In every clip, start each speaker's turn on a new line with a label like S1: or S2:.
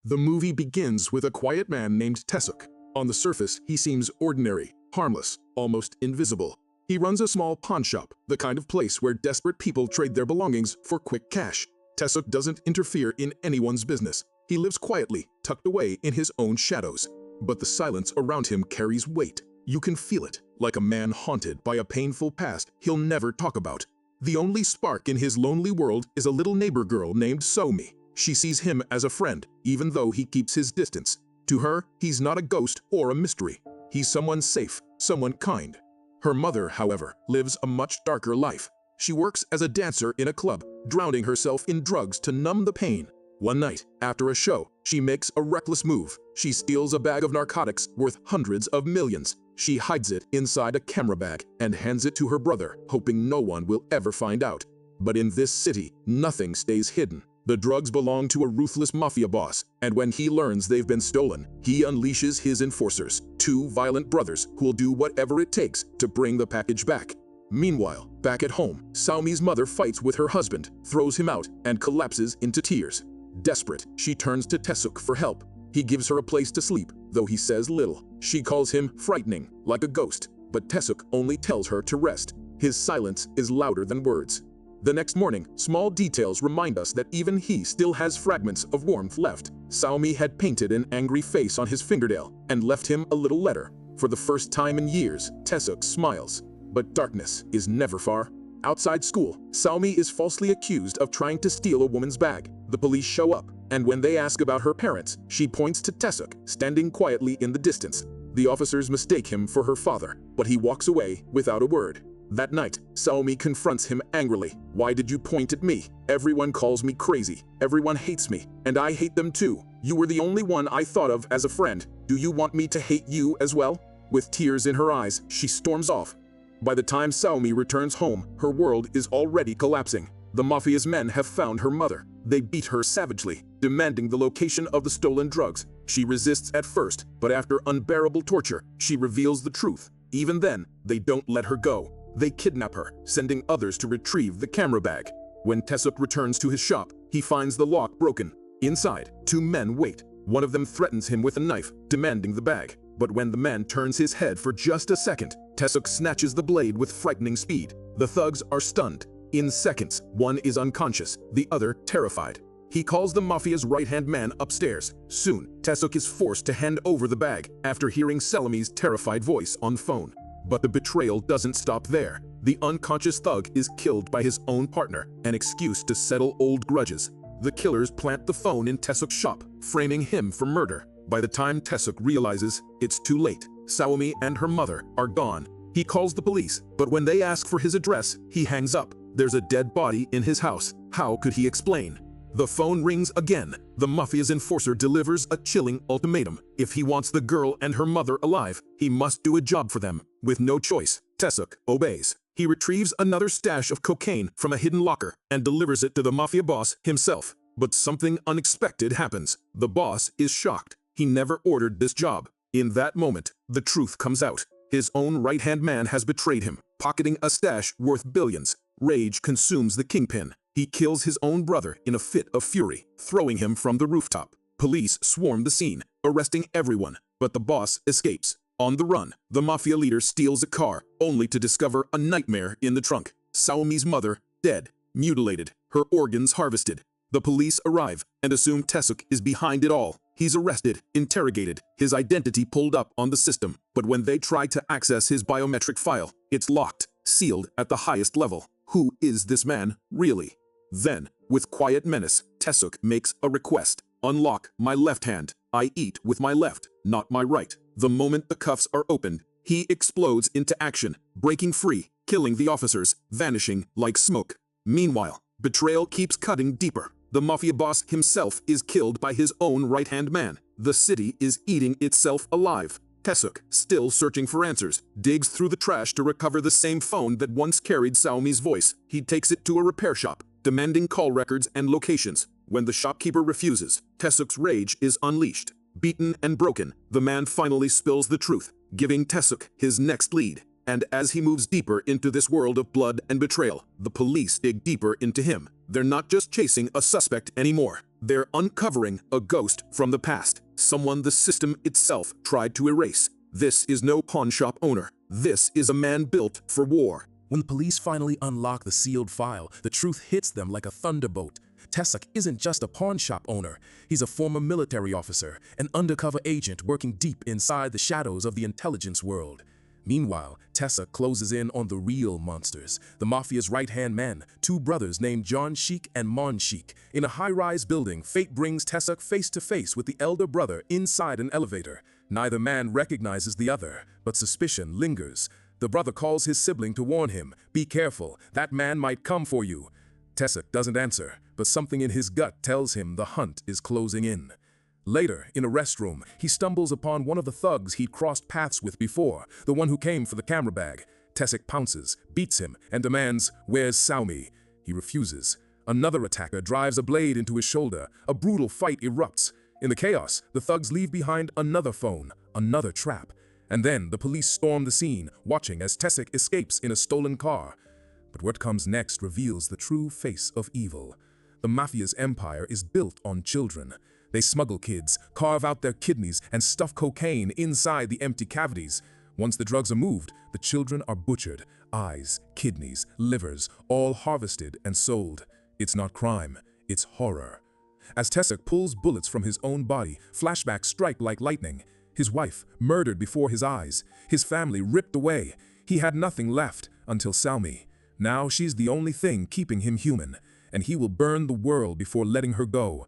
S1: The movie begins with a quiet man named Tesuk. On the surface, he seems ordinary, harmless, almost invisible. He runs a small pawn shop, the kind of place where desperate people trade their belongings for quick cash. Tesuk doesn't interfere in anyone's business. He lives quietly, tucked away in his own shadows. But the silence around him carries weight. You can feel it, like a man haunted by a painful past he'll never talk about. The only spark in his lonely world is a little neighbor girl named Saumi. She sees him as a friend, even though he keeps his distance. To her, he's not a ghost or a mystery. He's someone safe, someone kind. Her mother, however, lives a much darker life. She works as a dancer in a club, drowning herself in drugs to numb the pain. One night, after a show, she makes a reckless move. She steals a bag of narcotics worth hundreds of millions. She hides it inside a camera bag and hands it to her brother, hoping no one will ever find out. But in this city, nothing stays hidden. The drugs belong to a ruthless mafia boss, and when he learns they've been stolen, he unleashes his enforcers, two violent brothers who'll do whatever it takes to bring the package back. Meanwhile, back at home, Saumi's mother fights with her husband, throws him out, and collapses into tears. Desperate, she turns to Tesuk for help. He gives her a place to sleep, though he says little. She calls him frightening, like a ghost, but Tesuk only tells her to rest. His silence is louder than words. The next morning, small details remind us that even he still has fragments of warmth left. Saumi had painted an angry face on his fingernail and left him a little letter. For the first time in years, Tesuk smiles. But darkness is never far. Outside school, Saumi is falsely accused of trying to steal a woman's bag. The police show up, and when they ask about her parents, she points to Tesuk, standing quietly in the distance. The officers mistake him for her father, but he walks away without a word. That night, Saumi confronts him angrily. "Why did you point at me? Everyone calls me crazy. Everyone hates me, and I hate them too. You were the only one I thought of as a friend. Do you want me to hate you as well?" With tears in her eyes, she storms off. By the time Saumi returns home, her world is already collapsing. The mafia's men have found her mother. They beat her savagely, demanding the location of the stolen drugs. She resists at first, but after unbearable torture, she reveals the truth. Even then, they don't let her go. They kidnap her, sending others to retrieve the camera bag. When Tesuk returns to his shop, he finds the lock broken. Inside, two men wait. One of them threatens him with a knife, demanding the bag. But when the man turns his head for just a second, Tesuk snatches the blade with frightening speed. The thugs are stunned. In seconds, one is unconscious, the other terrified. He calls the mafia's right-hand man upstairs. Soon, Tesuk is forced to hand over the bag after hearing Saumi's terrified voice on the phone. But the betrayal doesn't stop there. The unconscious thug is killed by his own partner, an excuse to settle old grudges. The killers plant the phone in Tesuk's shop, framing him for murder. By the time Tesuk realizes, it's too late. Saumi and her mother are gone. He calls the police, but when they ask for his address, he hangs up. There's a dead body in his house. How could he explain? The phone rings again. The mafia's enforcer delivers a chilling ultimatum. If he wants the girl and her mother alive, he must do a job for them. With no choice, Tesuk obeys. He retrieves another stash of cocaine from a hidden locker and delivers it to the mafia boss himself. But something unexpected happens. The boss is shocked. He never ordered this job. In that moment, the truth comes out. His own right-hand man has betrayed him, pocketing a stash worth billions. Rage consumes the kingpin. He kills his own brother in a fit of fury, throwing him from the rooftop. Police swarm the scene, arresting everyone, but the boss escapes. On the run, the mafia leader steals a car, only to discover a nightmare in the trunk. Saumi's mother, dead, mutilated, her organs harvested. The police arrive and assume Tesuk is behind it all. He's arrested, interrogated, his identity pulled up on the system. But when they try to access his biometric file, it's locked, sealed at the highest level. Who is this man, really? Then, with quiet menace, Tesuk makes a request. Unlock my left hand. I eat with my left, not my right. The moment the cuffs are opened, he explodes into action, breaking free, killing the officers, vanishing like smoke. Meanwhile, betrayal keeps cutting deeper. The mafia boss himself is killed by his own right-hand man. The city is eating itself alive. Tesuk, still searching for answers, digs through the trash to recover the same phone that once carried Saumi's voice. He takes it to a repair shop, demanding call records and locations. When the shopkeeper refuses, Tesuk's rage is unleashed. Beaten and broken, the man finally spills the truth, giving Tesuk his next lead. And as he moves deeper into this world of blood and betrayal, the police dig deeper into him. They're not just chasing a suspect anymore. They're uncovering a ghost from the past, someone the system itself tried to erase. This is no pawnshop owner. This is a man built for war.
S2: When the police finally unlock the sealed file, the truth hits them like a thunderbolt. Tesuk isn't just a pawn shop owner. He's a former military officer, an undercover agent working deep inside the shadows of the intelligence world. Meanwhile, Tesuk closes in on the real monsters, the mafia's right-hand men, two brothers named John Sheik and Mon Sheik. In a high-rise building, fate brings Tesuk face-to-face with the elder brother inside an elevator. Neither man recognizes the other, but suspicion lingers. The brother calls his sibling to warn him, "Be careful, that man might come for you." Tesuk doesn't answer, but something in his gut tells him the hunt is closing in. Later, in a restroom, he stumbles upon one of the thugs he'd crossed paths with before, the one who came for the camera bag. Tesuk pounces, beats him, and demands, "Where's Saumi?" He refuses. Another attacker drives a blade into his shoulder. A brutal fight erupts. In the chaos, the thugs leave behind another phone, another trap. And then the police storm the scene, watching as Tesuk escapes in a stolen car. But what comes next reveals the true face of evil. The mafia's empire is built on children. They smuggle kids, carve out their kidneys, and stuff cocaine inside the empty cavities. Once the drugs are moved, the children are butchered. Eyes, kidneys, livers, all harvested and sold. It's not crime, it's horror. As Tesuk pulls bullets from his own body, flashbacks strike like lightning. His wife, murdered before his eyes. His family ripped away. He had nothing left until Saumi. Now she's the only thing keeping him human, and he will burn the world before letting her go.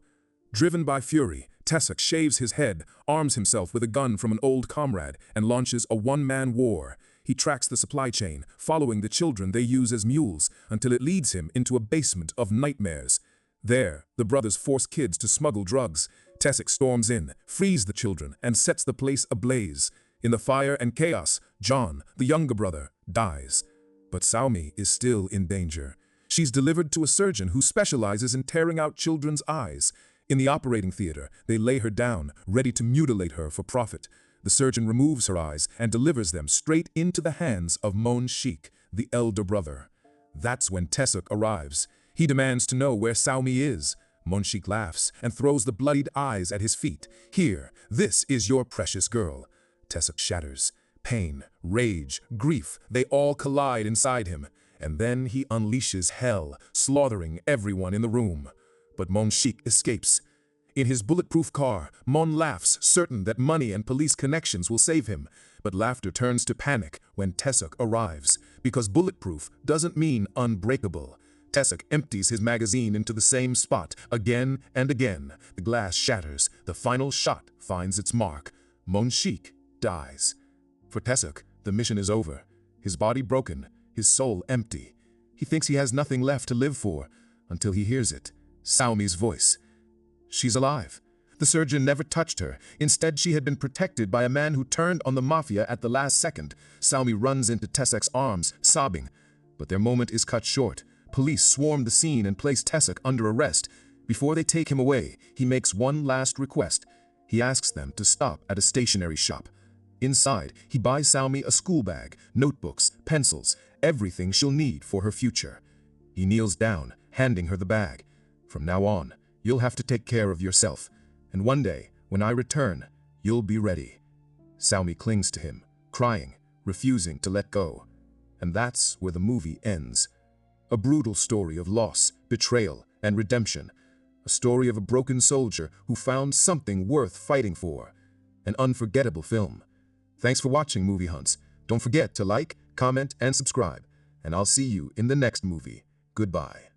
S2: Driven by fury, Tesuk shaves his head, arms himself with a gun from an old comrade, and launches a one-man war. He tracks the supply chain, following the children they use as mules, until it leads him into a basement of nightmares. There, the brothers force kids to smuggle drugs. Tesuk storms in, frees the children, and sets the place ablaze. In the fire and chaos, John, the younger brother, dies. But Saumi is still in danger. She's delivered to a surgeon who specializes in tearing out children's eyes. In the operating theater, they lay her down, ready to mutilate her for profit. The surgeon removes her eyes and delivers them straight into the hands of Mon Sheik, the elder brother. That's when Tesuk arrives. He demands to know where Saumi is. Mon Sheik laughs and throws the bloodied eyes at his feet. "Here, this is your precious girl." Tesuk shatters. Pain, rage, grief, they all collide inside him. And then he unleashes hell, slaughtering everyone in the room. But Mon Sheik escapes. In his bulletproof car, Mon laughs, certain that money and police connections will save him. But laughter turns to panic when Tesuk arrives, because bulletproof doesn't mean unbreakable. Tesuk empties his magazine into the same spot again and again. The glass shatters. The final shot finds its mark. Mon Sheik dies. For Tesuk, the mission is over. His body broken, his soul empty. He thinks he has nothing left to live for, until he hears it. Saumi's voice. She's alive. The surgeon never touched her. Instead, she had been protected by a man who turned on the mafia at the last second. Saumi runs into Tesuk's arms, sobbing. But their moment is cut short. Police swarm the scene and place Tesuk under arrest. Before they take him away, he makes one last request. He asks them to stop at a stationery shop. Inside, he buys Saumi a school bag, notebooks, pencils, everything she'll need for her future. He kneels down, handing her the bag. "From now on, you'll have to take care of yourself. And one day, when I return, you'll be ready." Saumi clings to him, crying, refusing to let go. And that's where the movie ends. A brutal story of loss, betrayal, and redemption. A story of a broken soldier who found something worth fighting for. An unforgettable film. Thanks for watching Movie Hunts. Don't forget to like, comment, and subscribe. And I'll see you in the next movie. Goodbye.